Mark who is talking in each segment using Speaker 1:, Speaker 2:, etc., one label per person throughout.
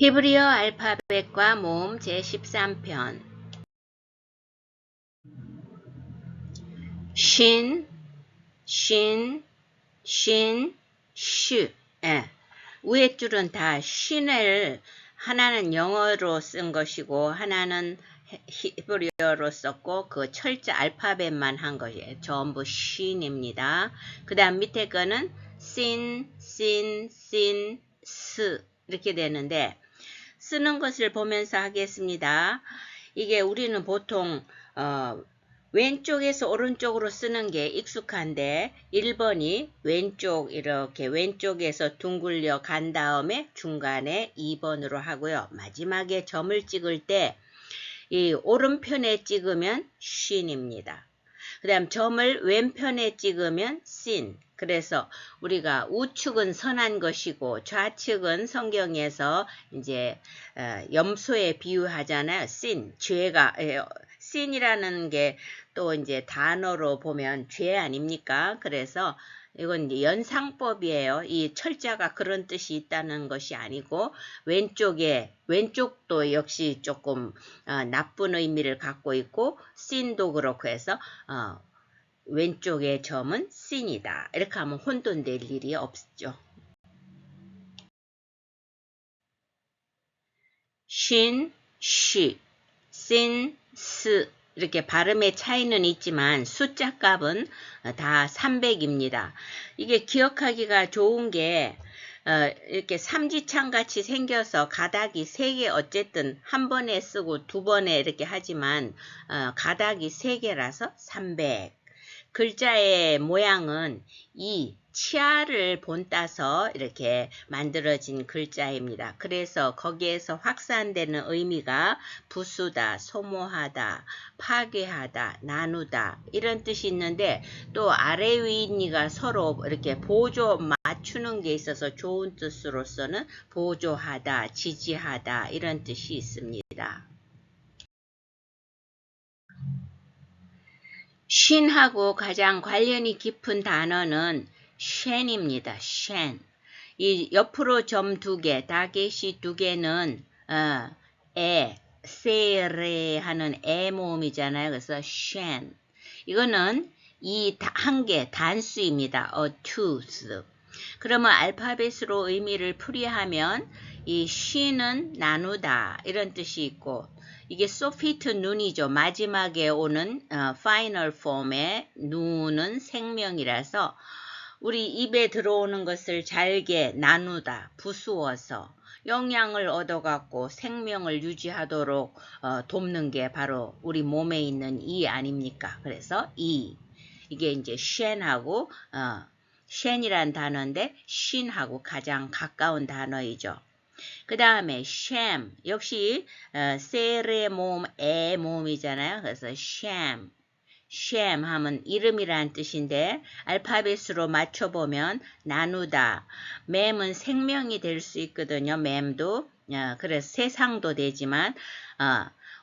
Speaker 1: 히브리어 알파벳과 모음 제13편 신, 신, 신, 슈. 위에 줄은 다 신을 하나는 영어로 쓴 것이고 하나는 히브리어로 썼고 그 철자 알파벳만 한 것이에요. 전부 신입니다. 그 다음 밑에 거는 신, 스 이렇게 되는데 쓰는 것을 보면서 하겠습니다. 이게 우리는 보통 왼쪽에서 오른쪽으로 쓰는 게 익숙한데 1번이 왼쪽 이렇게 왼쪽에서 둥글려 간 다음에 중간에 2번으로 하고요. 마지막에 점을 찍을 때 이 오른편에 찍으면 쉰입니다. 그 다음 점을 왼편에 찍으면 신. 그래서 우리가 우측은 선한 것이고 좌측은 성경에서 이제 염소에 비유하잖아요. 신, 죄가 신이라는 게 또 이제 단어로 보면 죄 아닙니까? 그래서 이건 이제 연상법이에요. 이 철자가 그런 뜻이 있다는 것이 아니고 왼쪽도 역시 조금 나쁜 의미를 갖고 있고 신도 그렇고 해서 왼쪽의 점은 신이다. 이렇게 하면 혼돈될 일이 없죠. 신, 쉬, 신, 스 이렇게 발음의 차이는 있지만 숫자 값은 다 300입니다. 이게 기억하기가 좋은 게 이렇게 삼지창 같이 생겨서 가닥이 3개 어쨌든 한 번에 쓰고 두 번에 이렇게 하지만 가닥이 3개라서 300. 글자의 모양은 이 치아를 본따서 이렇게 만들어진 글자입니다. 그래서 거기에서 확산되는 의미가 부수다, 소모하다, 파괴하다, 나누다 이런 뜻이 있는데 또 아래 위니가 서로 이렇게 보조 맞추는 게 있어서 좋은 뜻으로서는 보조하다, 지지하다 이런 뜻이 있습니다. 신하고 가장 관련이 깊은 단어는 쉔입니다. 쉔. 이 옆으로 점 2개, 다게시 2개는 세레 하는 에 모음이잖아요. 그래서 쉔. 이거는 이 한 개 단수입니다. a tooth. 그러면 알파벳으로 의미를 풀이하면 이 she는 나누다 이런 뜻이 있고 이게 소피트 눈이죠. 마지막에 오는 파이널 폼의 눈은 생명이라서 우리 입에 들어오는 것을 잘게 나누다, 부수어서 영양을 얻어갖고 생명을 유지하도록 돕는 게 바로 우리 몸에 있는 이 아닙니까? 그래서 이게 이제 쉔하고 쉔이란 단어인데 쉰하고 가장 가까운 단어이죠. 그 다음에 샴 역시 세레 모음 에 모음이잖아요. 그래서 샴 하면 이름이란 뜻인데 알파벳으로 맞춰보면 나누다. 맴은 생명이 될 수 있거든요. 맴도 그래서 세상도 되지만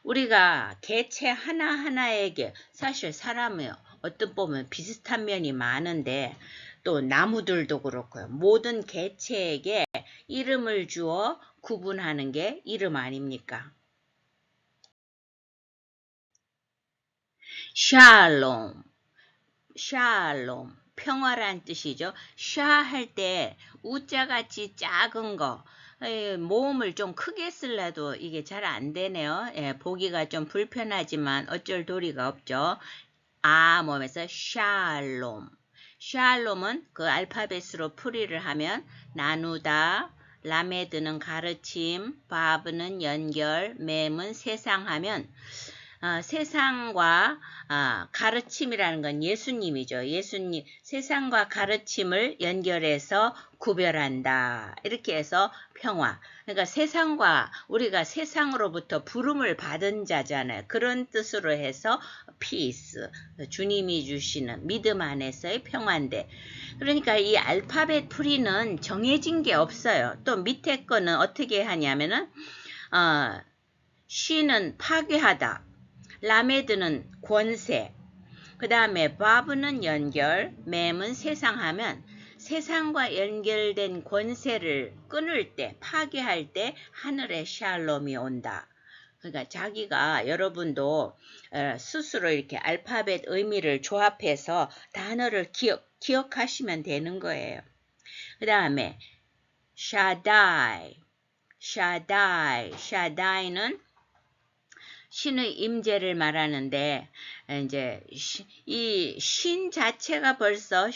Speaker 1: 우리가 개체 하나하나에게 사실 사람이 어떤 보면 비슷한 면이 많은데 또 나무들도 그렇고요. 모든 개체에게 이름을 주어 구분하는 게 이름 아닙니까? 샬롬, 평화란 뜻이죠. 샤 할 때 우자같이 작은 거, 모음을 좀 크게 쓰려도 이게 잘 안 되네요. 보기가 좀 불편하지만 어쩔 도리가 없죠. 모음에서 샬롬은 그 알파벳으로 풀이를 하면 나누다, 라메드는 가르침, 바브는 연결, 맴은 세상하면 세상과 가르침이라는 건 예수님이죠. 예수님 세상과 가르침을 연결해서 구별한다. 이렇게 해서 평화. 그러니까 세상과 우리가 세상으로부터 부름을 받은 자잖아요. 그런 뜻으로 해서 peace. 주님이 주시는 믿음 안에서의 평화인데 그러니까 이 알파벳 풀이는 정해진 게 없어요. 또 밑에 거는 어떻게 하냐면은 쉬는 파괴하다. 라메드는 권세, 그 다음에 바브는 연결, 맴은 세상하면 세상과 연결된 권세를 끊을 때, 파괴할 때 하늘의 샬롬이 온다. 그러니까 자기가 여러분도 스스로 이렇게 알파벳 의미를 조합해서 단어를 기억하시면 되는 거예요. 그 다음에 샤다이, 샤다이는 신의 임재를 말하는데 이제 이 신 자체가 벌써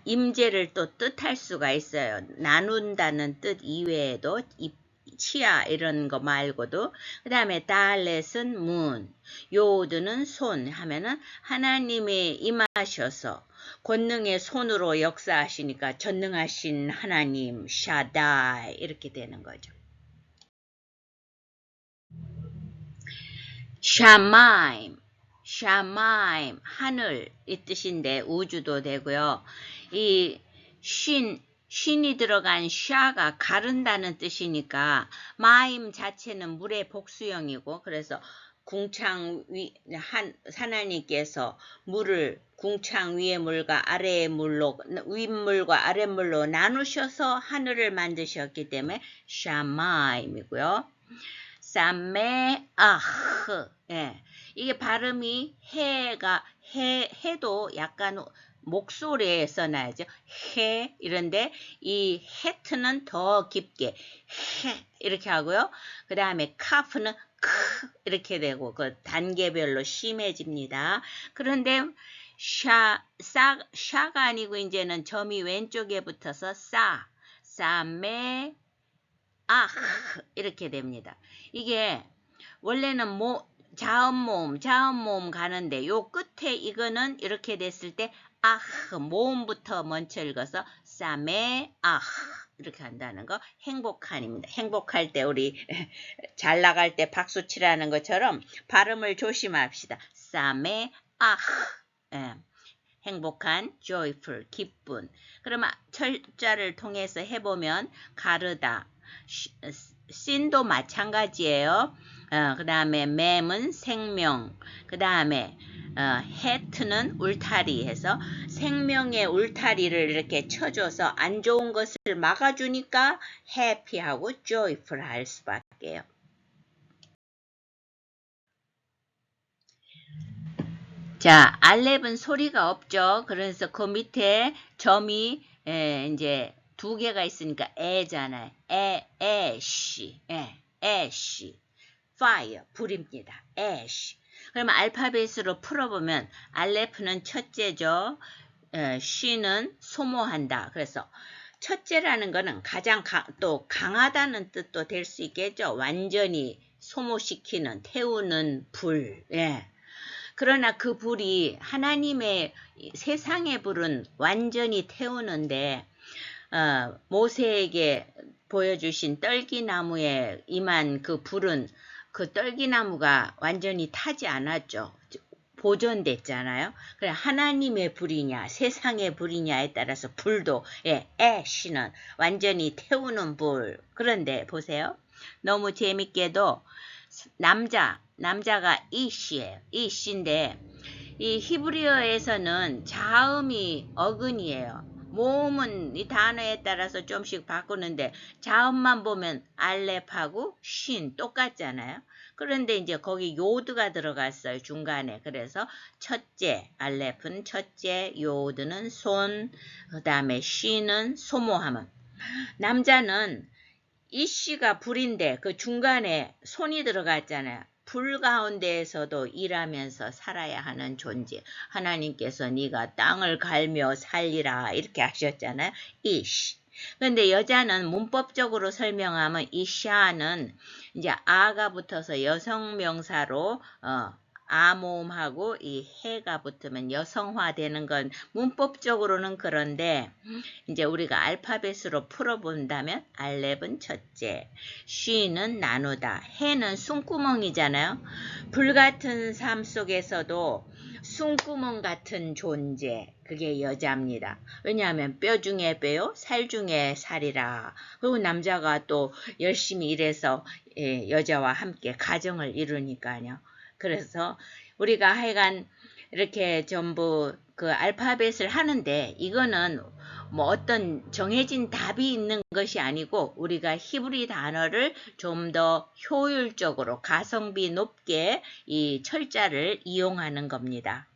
Speaker 1: 임재를 또 뜻할 수가 있어요. 나눈다는 뜻 이외에도 치아 이런 거 말고도. 그 다음에 달렛은 문, 요드는 손 하면은 하나님이 임하셔서 권능의 손으로 역사하시니까 전능하신 하나님 샤다이 이렇게 되는 거죠. 샤마임 하늘 이 뜻인데 우주도 되고요. 이 신이 들어간 샤가 가른다는 뜻이니까 마임 자체는 물의 복수형이고, 그래서 궁창 위 하나님께서 물을 궁창 위의 물과 아래의 물로, 윗물과 아랫물로 나누셔서 하늘을 만드셨기 때문에 샤마임이고요. 사메아흐, 예, 이게 발음이 해도 약간 목소리에 써놔야죠. 해 이런데 이 헤트는 더 깊게 해 이렇게 하고요. 그 다음에 카프는 크 이렇게 되고 그 단계별로 심해집니다. 그런데 샤가 아니고 이제는 점이 왼쪽에 붙어서 사메 이렇게 됩니다. 이게 원래는 자음모음 가는데 요 끝에 이거는 이렇게 됐을 때 모음부터 먼저 읽어서 싸메 이렇게 한다는 거 행복한입니다. 행복할 때 우리 잘 나갈 때 박수 치라는 것처럼 발음을 조심합시다. 싸메 예. 행복한, joyful, 기쁜. 그러면 철자를 통해서 해보면 가르다, 신도 마찬가지예요. 그 다음에 맴은 생명, 그 다음에 해트는 울타리 해서 생명의 울타리를 이렇게 쳐줘서 안 좋은 것을 막아주니까 해피하고 joyful 할 수밖에요. 자, 알렙은 소리가 없죠. 그래서 그 밑에 점이 이제 두 개가 있으니까 에잖아요. 애쉬, fire, 불입니다. 애쉬. 그러면 알파벳으로 풀어보면 알레프는 첫째죠. 쉬는 소모한다. 그래서 첫째라는 거는 가장 또 강하다는 뜻도 될 수 있겠죠. 완전히 소모시키는, 태우는 불. 예. 그러나 그 불이 하나님의 세상의 불은 완전히 태우는데 모세에게 보여주신 떨기나무에 임한 그 불은 그 떨기나무가 완전히 타지 않았죠. 보존됐잖아요. 그래 하나님의 불이냐 세상의 불이냐에 따라서 불도 애쉬는 완전히 태우는 불. 그런데 보세요. 너무 재밌게도 남자가 이시예요. 이시인데 이 히브리어에서는 자음이 어근이에요. 모음은 이 단어에 따라서 좀씩 바꾸는데 자음만 보면 알렙하고 신 똑같잖아요. 그런데 이제 거기 요드가 들어갔어요. 중간에. 그래서 첫째, 알렙은 첫째, 요드는 손, 그 다음에 신은 소모함은. 남자는 이씨가 불인데 그 중간에 손이 들어갔잖아요. 불 가운데에서도 일하면서 살아야 하는 존재. 하나님께서 네가 땅을 갈며 살리라 이렇게 하셨잖아요. 이씨. 그런데 여자는 문법적으로 설명하면 이샤는 이제 아가 붙어서 여성 명사로 아모음하고 이 해가 붙으면 여성화 되는 건 문법적으로는 그런데 이제 우리가 알파벳으로 풀어본다면 알렙은 첫째, 쉬는 나누다, 해는 숨구멍이잖아요. 불같은 삶 속에서도 숨구멍 같은 존재, 그게 여자입니다. 왜냐하면 뼈 중에 뼈요, 살 중에 살이라. 그리고 남자가 또 열심히 일해서 여자와 함께 가정을 이루니까요. 그래서 우리가 하여간 이렇게 전부 그 알파벳을 하는데 이거는 뭐 어떤 정해진 답이 있는 것이 아니고 우리가 히브리 단어를 좀 더 효율적으로 가성비 높게 이 철자를 이용하는 겁니다.